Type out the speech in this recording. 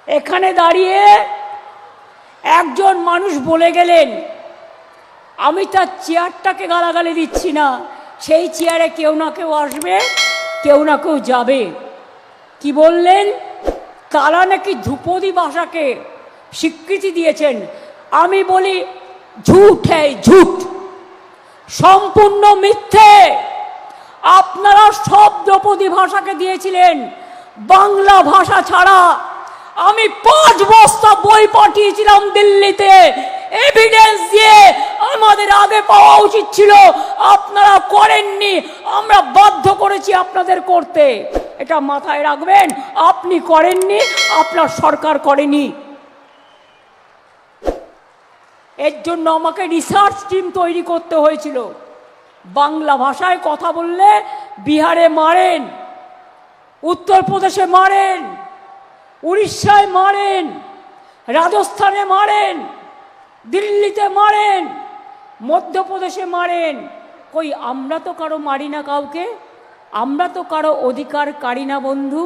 এখানে দাঁড়িয়ে একজন মানুষ বলে গেলেন, আমি তার চেয়ারটাকে গালাগালি দিচ্ছি না, সেই চেয়ারে কেউ না কেউ আসবে, কেউ না কেউ যাবে। কি বললেন? তারা নাকি ধ্রুপদী ভাষাকে স্বীকৃতি দিয়েছেন। আমি বলি ঝুট, হ্যাঁ ঝুট, সম্পূর্ণ মিথ্যে। আপনারা সব ধ্রুপদী ভাষাকে দিয়েছিলেন, বাংলা ভাষা ছাড়া। আমি 5 বস্তা বই পাঠিয়েছিলাম দিল্লিতে, এভিডেন্স দিয়ে। আমাদের আগে পাওয়া উচিত ছিল, আপনারা করেননি, আমরা বাধ্য করেছি আপনাদের করতে। এটা মাথায় রাখবেন, আপনি করেননি, আপনার সরকার করেনি। এর জন্য আমাকে রিসার্চ টিম তৈরি করতে হয়েছিল। বাংলা ভাষায় কথা বললে বিহারে মারেন, উত্তরপ্রদেশে মারেন, উড়িষ্যায় মারেন, রাজস্থানে মারেন, দিল্লিতে মারেন, মধ্যপ্রদেশে মারেন। কই আমরা তো কারো মারি না কাউকে, আমরা তো কারো অধিকার কারি না বন্ধু।